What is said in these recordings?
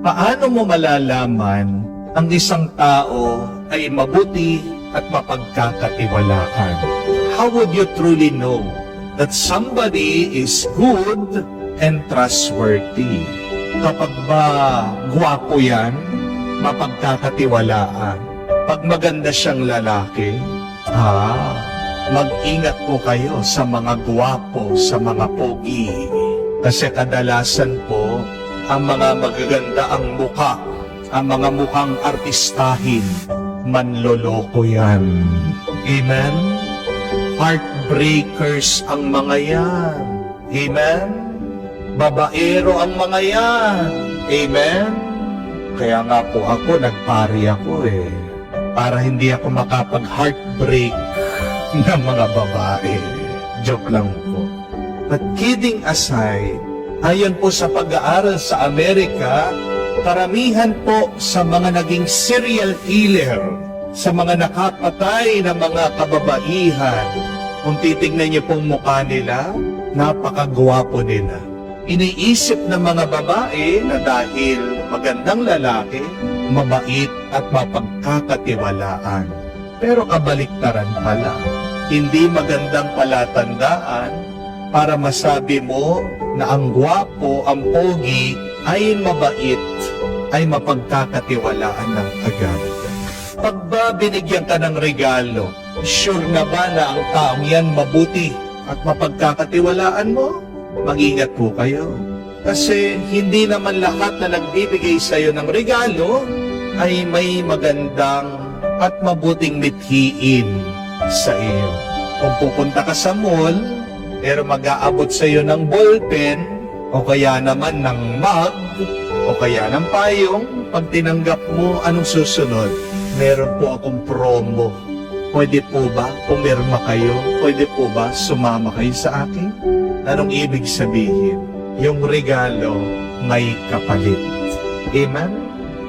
Paano mo malalaman ang isang tao ay mabuti at mapagkakatiwalaan? How would you truly know that somebody is good and trustworthy? Kapag ba gwapo yan, mapagkakatiwalaan. Pag maganda siyang lalaki, mag-ingat po kayo sa mga gwapo, sa mga pogi. Kasi kadalasan po, ang mga magaganda ang mukha, ang mga mukhang artistahin, manloloko yan. Amen? Heartbreakers ang mga yan. Amen? Babaero ang mga yan. Amen? Kaya nga po ako, nagpari ako para hindi ako makapag-heartbreak ng mga babae. Joke lang po. But kidding aside, ayon po sa pag-aaral sa Amerika, karamihan po sa mga naging serial killer, sa mga nakapatay na mga kababaihan, kung titignan niyo pong mukha nila, napakagwapo nila. Iniisip ng mga babae na dahil magandang lalaki, mabait at mapagkakatiwalaan. Pero kabaliktaran pala, hindi magandang palatandaan para masabi mo na ang gwapo, ang pogi, ay mabait, ay mapagkakatiwalaan ng agad. Pag ba binigyan ka ng regalo, sure na ba na ang taong yan mabuti at mapagkakatiwalaan mo? Mag-ingat po kayo. Kasi hindi naman lahat na nagbibigay sa iyo ng regalo ay may magandang at mabuting mithiin sa iyo. Kung pupunta ka sa mall, pero mag-aabot sa iyo ng ballpen, o kaya naman ng mug, o kaya ng payong, pag tinanggap mo, anong susunod? Meron po akong promo. Pwede po ba pumirma kayo? Pwede po ba sumama kayo sa akin? Anong ibig sabihin? Yung regalo may kapalit. Amen?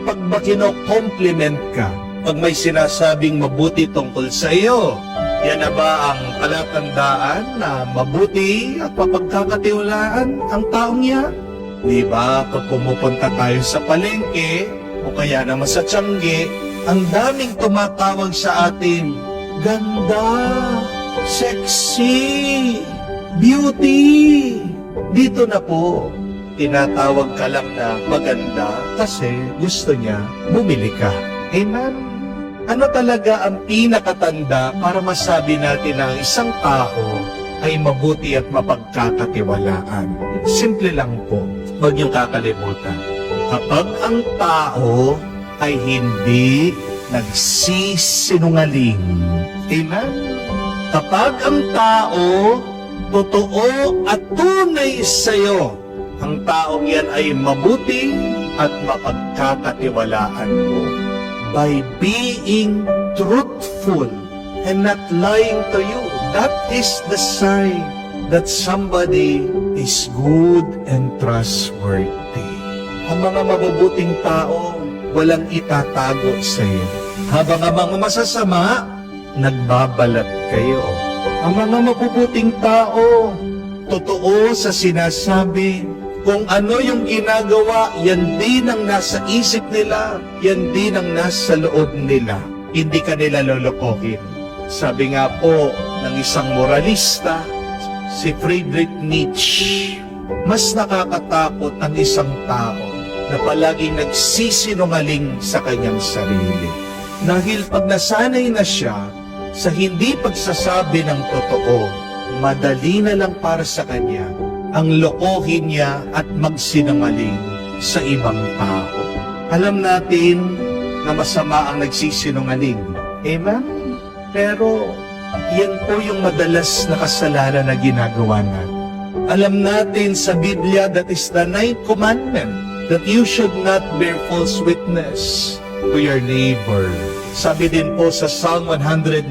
Pag ba kino-compliment ka, pag may sinasabing mabuti tungkol sa iyo, yan na ba ang palatandaan na mabuti at mapagkakatiwalaan ang taong yan? Di ba, pag pumupunta tayo sa palengke, o kaya naman sa Tiangge, ang daming tumatawag sa atin, ganda, sexy, beauty. Dito na po, tinatawag ka lang na maganda kasi gusto niya bumili ka. Amen? Ano talaga ang pinakatanda para masabi natin na ang isang tao ay mabuti at mapagkakatiwalaan? Simple lang po, huwag niyong kakalimutan. Kapag ang tao ay hindi nagsisinungaling. Amen? Kapag ang tao totoo at tunay sa iyo, ang taong yan ay mabuti at mapagkakatiwalaan mo. By being truthful and not lying to you. That is the sign that somebody is good and trustworthy. Ang mga mabubuting tao, walang itatago sa iyo. Habang ang mga masasama, nagbabalat kayo. Ang mga mabubuting tao, totoo sa sinasabi. Kung ano yung ginagawa, yan din ang nasa isip nila, yan din ang nasa loob nila. Hindi ka nila lolokohin. Sabi nga po ng isang moralista, si Friedrich Nietzsche, mas nakakatakot ang isang tao na palaging nagsisinungaling sa kanyang sarili. Dahil pag nasanay na siya sa hindi pagsasabi ng totoo, madali na lang para sa kanya ang lokohin niya at magsinungaling sa ibang tao. Alam natin na masama ang nagsisinungaling. Amen? Pero yan po yung madalas na kasalanan na ginagawa natin. Alam natin sa Biblia that is the 9th commandment, that you should not bear false witness to your neighbor. Sabi din po sa Psalm 119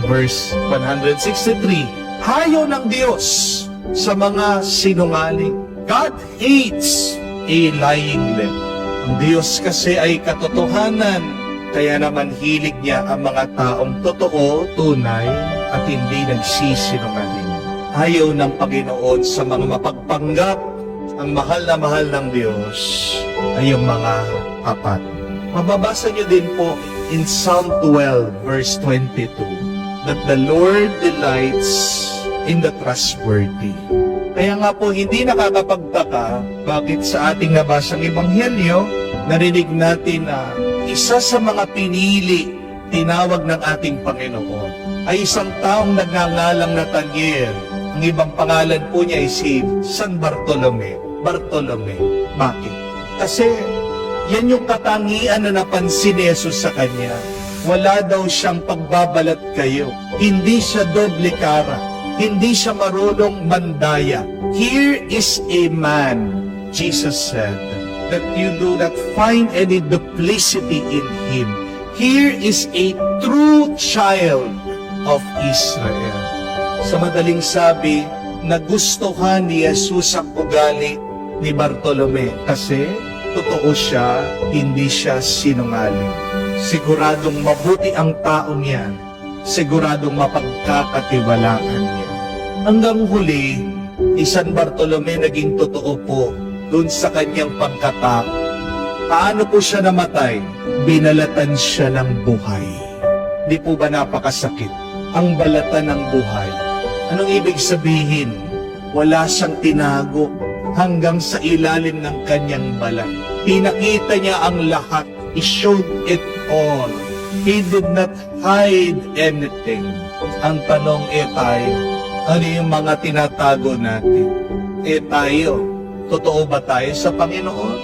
verse 163, hayo ng Diyos sa mga sinungaling. God hates a lying lip. Ang Diyos kasi ay katotohanan, kaya naman hilig niya ang mga taong totoo, tunay, at hindi nagsisinungaling. Ayaw ng Panginoon sa mga mapagpanggap ang mahal na mahal ng Diyos ay ngayong mga apat. Mababasa niyo din po in Psalm 12 verse 22 that the Lord delights in the trustworthy. Kaya nga po hindi nakakapagtaka bakit sa ating nabasang ebanghelyo narinig natin na isa sa mga pinili tinawag ng ating Panginoon ay isang taong nagngangalang Nathaniel. Ang ibang pangalan po niya ay si San Bartolome. Bakit? Kasi yan yung katangian na napansin ni Jesus sa kanya. Wala daw siyang pagbabalat kayo. Hindi siya doble cara. Hindi siya marunong mandaya. Here is a man, Jesus said, that you do not find any duplicity in him. Here is a true child of Israel. Sa madaling sabi, nagustuhan ni Jesus ang ugali ni Bartolome kasi totoo siya, hindi siya sinungaling. Siguradong mabuti ang taong yan. Siguradong mapagkakatiwalaan niya. Hanggang huli, San Bartolome naging totoo po dun sa kanyang pagkatao. Paano po siya namatay? Binalatan siya ng buhay. Di po ba napakasakit? Ang balatan ng buhay. Anong ibig sabihin? Wala siyang tinago hanggang sa ilalim ng kanyang balat. Pinakita niya ang lahat. He showed it all. He did not hide anything. Ang tanong tayo, ano yung mga tinatago natin? Tayo, totoo ba tayo sa Panginoon?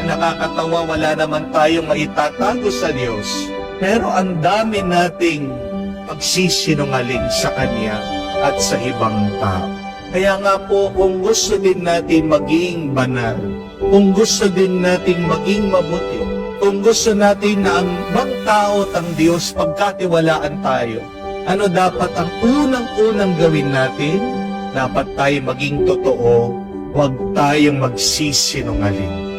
Nakakatawa, wala naman tayong maitatago sa Diyos. Pero ang dami nating pagsisinungaling sa Kanya at sa ibang tao. Kaya nga po, kung gusto din natin maging banal, kung gusto din natin maging mabuti, kung gusto natin na ang ibang tao at ang Diyos pagkatiwalaan tayo, ano dapat ang unang-unang gawin natin? Dapat tayo maging totoo, huwag tayong magsisinungaling.